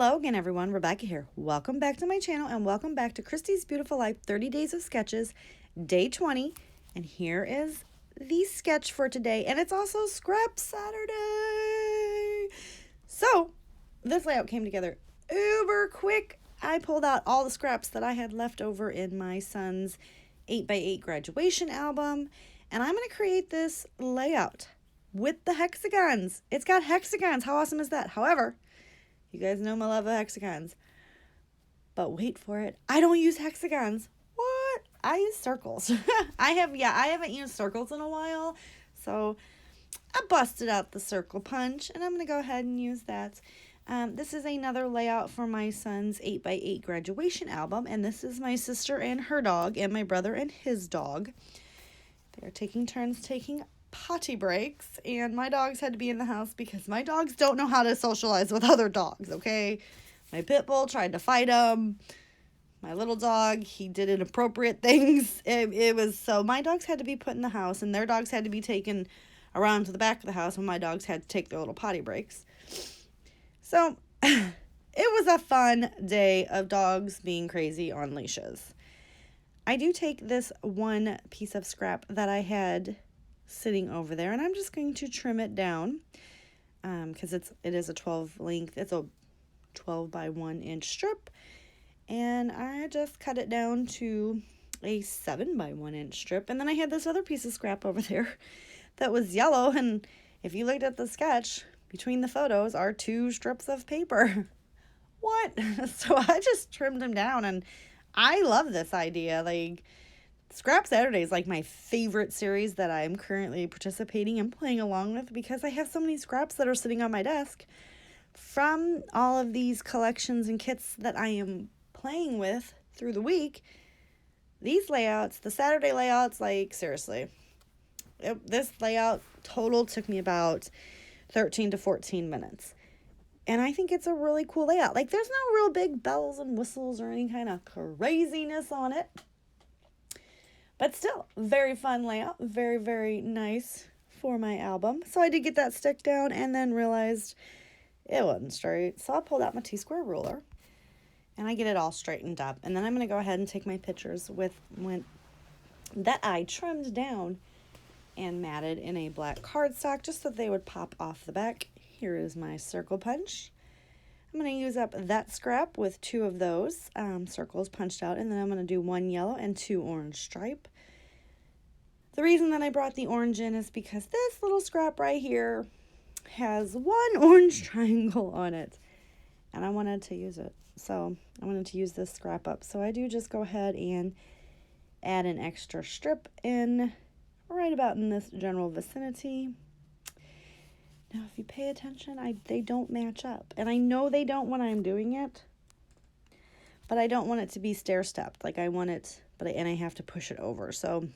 Hello again, everyone. Rebecca here. Welcome back to my channel and welcome back to Christy's Beautiful Life 30 Days of Sketches, Day 20. And here is the sketch for today. And it's also Scrap Saturday. So, this layout came together uber quick. I pulled out all the scraps that I had left over in my son's 8x8 graduation album. And I'm going to create this layout with the hexagons. It's got hexagons. How awesome is that? However, you guys know my love of hexagons. But wait for it. I don't use hexagons. What? I use circles. I haven't used circles in a while. So I busted out the circle punch. And I'm going to go ahead and use that. This is another layout for my son's 8x8 graduation album. And this is my sister and her dog. And my brother and his dog. They're taking turns taking potty breaks, and my dogs had to be in the house because my dogs don't know how to socialize with other dogs, okay? My pit bull tried to fight him. My little dog, he did inappropriate things. It was so my dogs had to be put in the house, and their dogs had to be taken around to the back of the house when my dogs had to take their little potty breaks. So it was a fun day of dogs being crazy on leashes. I do take this one piece of scrap that I had sitting over there, and I'm just going to trim it down because it is a 12 length. It's a 12 by 1 inch strip, and I just cut it down to a 7 by 1 inch strip. And then I had this other piece of scrap over there that was yellow, and if you looked at the sketch, between the photos are 2 strips of paper. What? So I just trimmed them down, and I love this idea. Like, Scrap Saturday is like my favorite series that I'm currently participating and playing along with because I have so many scraps that are sitting on my desk from all of these collections and kits that I am playing with through the week. These layouts, the Saturday layouts, like seriously, this layout total took me about 13 to 14 minutes. And I think it's a really cool layout. Like, there's no real big bells and whistles or any kind of craziness on it. But still, very fun layout. Very, very nice for my album. So I did get that stick down and then realized it wasn't straight. So I pulled out my T-square ruler and I get it all straightened up. And then I'm going to go ahead and take my pictures that I trimmed down and matted in a black cardstock just so they would pop off the back. Here is my circle punch. I'm going to use up that scrap with 2 of those circles punched out, and then I'm going to do 1 yellow and 2 orange stripe. The reason that I brought the orange in is because this little scrap right here has 1 orange triangle on it, and I wanted to use it. So I wanted to use this scrap up. So I do just go ahead and add an extra strip in right about in this general vicinity. Now, if you pay attention, they don't match up. And I know they don't when I'm doing it. But I don't want it to be stair-stepped. Like, I want it, and I have to push it over. So,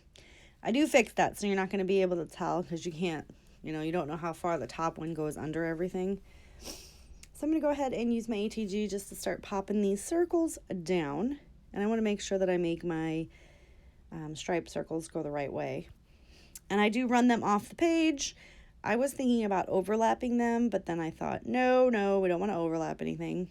I do fix that. So, you're not going to be able to tell because you can't, you don't know how far the top one goes under everything. So, I'm going to go ahead and use my ATG just to start popping these circles down. And I want to make sure that I make my striped circles go the right way. And I do run them off the page. I was thinking about overlapping them, but then I thought, no, we don't want to overlap anything.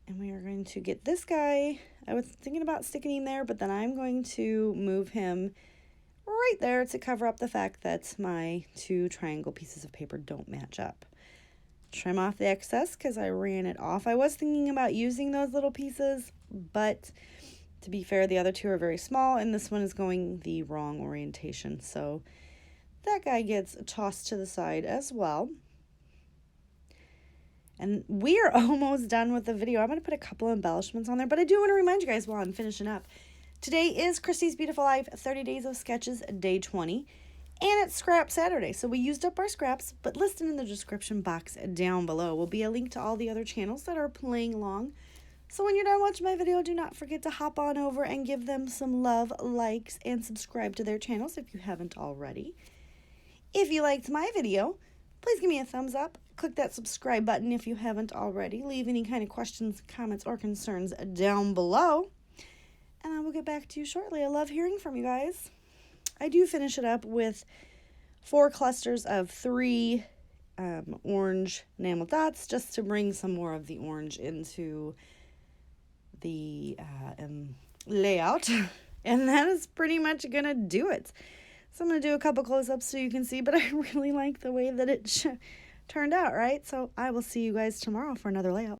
And we are going to get this guy. I was thinking about sticking him there, but then I'm going to move him right there to cover up the fact that my 2 triangle pieces of paper don't match up. Trim off the excess because I ran it off. I was thinking about using those little pieces, but to be fair, the other 2 are very small, and this one is going the wrong orientation, so that guy gets tossed to the side as well. And we are almost done with the video. I'm going to put a couple embellishments on there, but I do want to remind you guys while I'm finishing up. Today is Christy's Beautiful Life 30 Days of Sketches, Day 20, and it's Scrap Saturday. So we used up our scraps, but listed in the description box down below will be a link to all the other channels that are playing along. So when you're done watching my video, do not forget to hop on over and give them some love, likes, and subscribe to their channels if you haven't already. If you liked my video, please give me a thumbs up. Click that subscribe button if you haven't already. Leave any kind of questions, comments, or concerns down below. And I will get back to you shortly. I love hearing from you guys. I do finish it up with 4 clusters of 3 orange enamel dots just to bring some more of the orange into the layout. And that is pretty much going to do it. So I'm going to do a couple close-ups so you can see, but I really like the way that it turned out, right? So I will see you guys tomorrow for another layout.